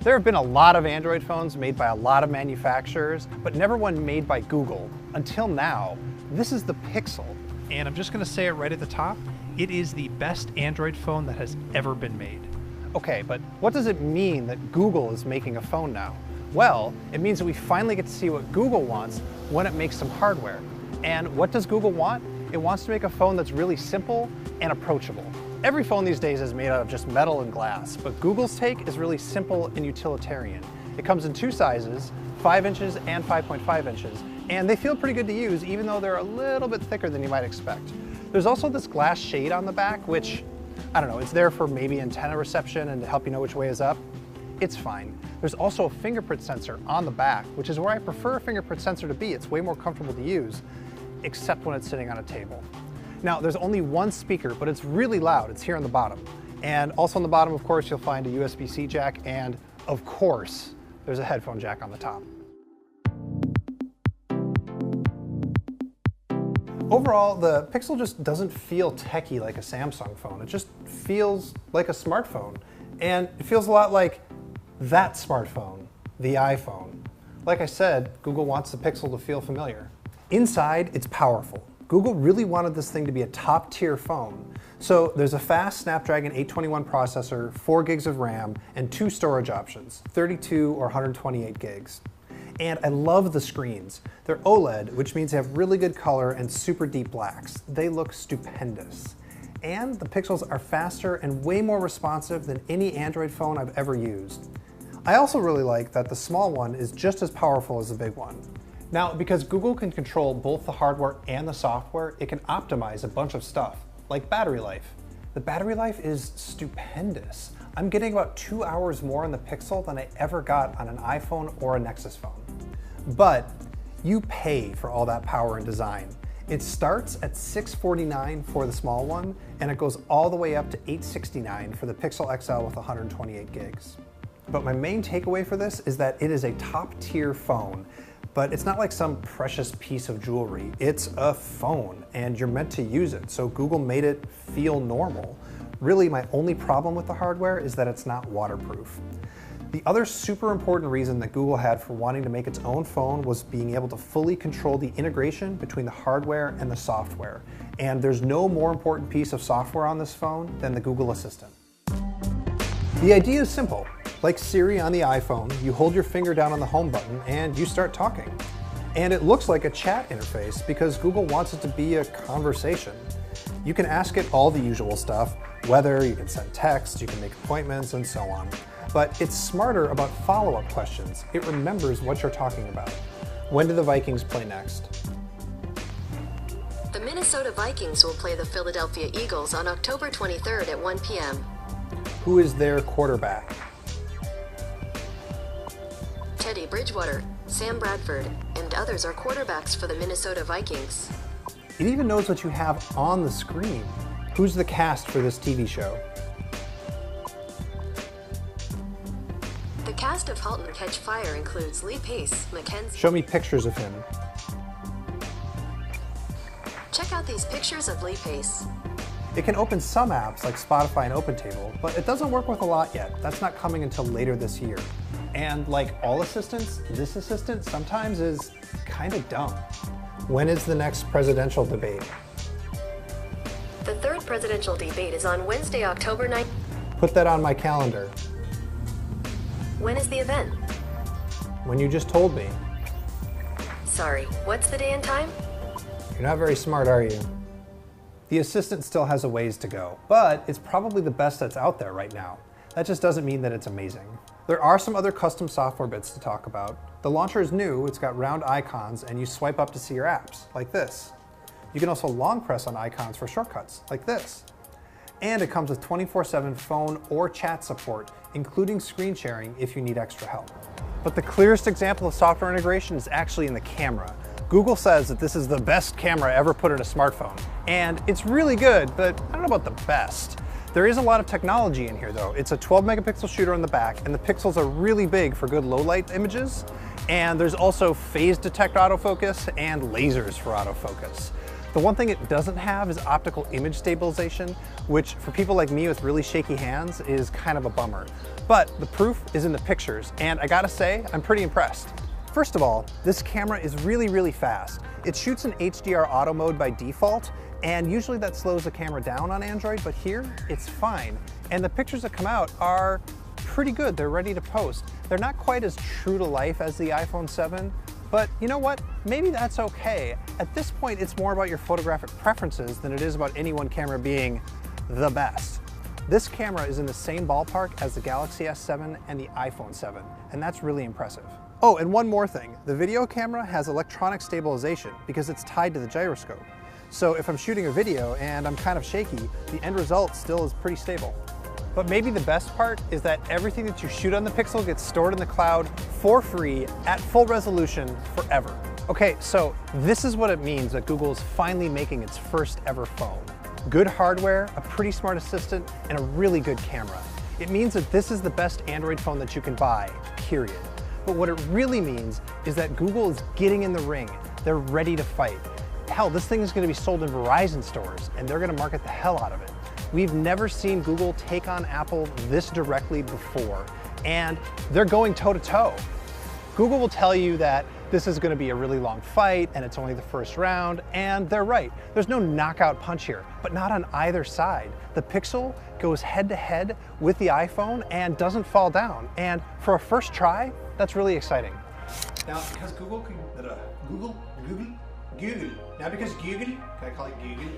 There have been a lot of Android phones made by a lot of manufacturers, but never one made by Google. Until now, this is the Pixel. And I'm just gonna say it right at the top, it is the best Android phone that has ever been made. Okay, but what does it mean that Google is making a phone now? Well, it means that we finally get to see what Google wants when it makes some hardware. And what does Google want? It wants to make a phone that's really simple and approachable. Every phone these days is made out of just metal and glass, but Google's take is really simple and utilitarian. It comes in two sizes, 5 inches and 5.5 inches, and they feel pretty good to use even though they're a little bit thicker than you might expect. There's also this glass shade on the back, which, I don't know, it's there for maybe antenna reception and to help you know which way is up. It's fine. There's also a fingerprint sensor on the back, which is where I prefer a fingerprint sensor to be. It's way more comfortable to use, except when it's sitting on a table. Now, there's only one speaker, but it's really loud. It's here on the bottom. And also on the bottom, of course, you'll find a USB-C jack, and of course, there's a headphone jack on the top. Overall, the Pixel just doesn't feel techy like a Samsung phone. It just feels like a smartphone. And it feels a lot like that smartphone, the iPhone. Like I said, Google wants the Pixel to feel familiar. Inside, it's powerful. Google really wanted this thing to be a top-tier phone. So there's a fast Snapdragon 821 processor, 4 gigs of RAM, and 2 storage options, 32 or 128 gigs. And I love the screens. They're OLED, which means they have really good color and super deep blacks. They look stupendous. And the Pixels are faster and way more responsive than any Android phone I've ever used. I also really like that the small one is just as powerful as the big one. Now, because Google can control both the hardware and the software, it can optimize a bunch of stuff, like battery life. The battery life is stupendous. I'm getting about 2 hours more on the Pixel than I ever got on an iPhone or a Nexus phone. But you pay for all that power and design. It starts at $649 for the small one, and it goes all the way up to $869 for the Pixel XL with 128 gigs. But my main takeaway for this is that it is a top-tier phone. But it's not like some precious piece of jewelry. It's a phone, and you're meant to use it, so Google made it feel normal. Really, my only problem with the hardware is that it's not waterproof. The other super important reason that Google had for wanting to make its own phone was being able to fully control the integration between the hardware and the software. And there's no more important piece of software on this phone than the Google Assistant. The idea is simple. Like Siri on the iPhone, you hold your finger down on the home button and you start talking. And it looks like a chat interface because Google wants it to be a conversation. You can ask it all the usual stuff, weather, you can send text, you can make appointments, and so on. But it's smarter about follow-up questions. It remembers what you're talking about. When do the Vikings play next? The Minnesota Vikings will play the Philadelphia Eagles on October 23rd at 1 p.m. Who is their quarterback? Teddy Bridgewater, Sam Bradford, and others are quarterbacks for the Minnesota Vikings. It even knows what you have on the screen. Who's the cast for this TV show? The cast of *Halt and Catch Fire* includes Lee Pace, Mackenzie. Show me pictures of him. Check out these pictures of Lee Pace. It can open some apps like Spotify and OpenTable, but it doesn't work with a lot yet. That's not coming until later this year. And like all assistants, this assistant sometimes is kind of dumb. When is the next presidential debate? The third presidential debate is on Wednesday, October 9th. Put that on my calendar. When is the event? When you just told me. Sorry, what's the day and time? You're not very smart, are you? The assistant still has a ways to go, but it's probably the best that's out there right now. That just doesn't mean that it's amazing. There are some other custom software bits to talk about. The launcher is new, it's got round icons, and you swipe up to see your apps, like this. You can also long press on icons for shortcuts, like this. And it comes with 24/7 phone or chat support, including screen sharing if you need extra help. But the clearest example of software integration is actually in the camera. Google says that this is the best camera ever put in a smartphone. And it's really good, but I don't know about the best. There is a lot of technology in here though. It's a 12 megapixel shooter on the back, and the pixels are really big for good low light images. And there's also phase detect autofocus and lasers for autofocus. The one thing it doesn't have is optical image stabilization, which for people like me with really shaky hands is kind of a bummer. But the proof is in the pictures, and I gotta say, I'm pretty impressed. First of all, this camera is really fast. It shoots in HDR auto mode by default, and usually that slows the camera down on Android, but here it's fine. And the pictures that come out are pretty good. They're ready to post. They're not quite as true to life as the iPhone 7, but you know what? Maybe that's okay. At this point, it's more about your photographic preferences than it is about any one camera being the best. This camera is in the same ballpark as the Galaxy S7 and the iPhone 7, and that's really impressive. Oh, and one more thing. The video camera has electronic stabilization because it's tied to the gyroscope. So if I'm shooting a video and I'm kind of shaky, the end result still is pretty stable. But maybe the best part is that everything that you shoot on the Pixel gets stored in the cloud for free at full resolution forever. Okay, so this is what it means that Google is finally making its first ever phone. Good hardware, a pretty smart assistant, and a really good camera. It means that this is the best Android phone that you can buy, period. But what it really means is that Google is getting in the ring. They're ready to fight. Hell, this thing is going to be sold in Verizon stores, and they're going to market the hell out of it. We've never seen Google take on Apple this directly before, and they're going toe-to-toe. Google will tell you that this is going to be a really long fight, and it's only the first round, and they're right. There's no knockout punch here, but not on either side. The Pixel goes head-to-head with the iPhone and doesn't fall down, and for a first try, that's really exciting. Now, because Google can, Google, now because Google, can I call it Google?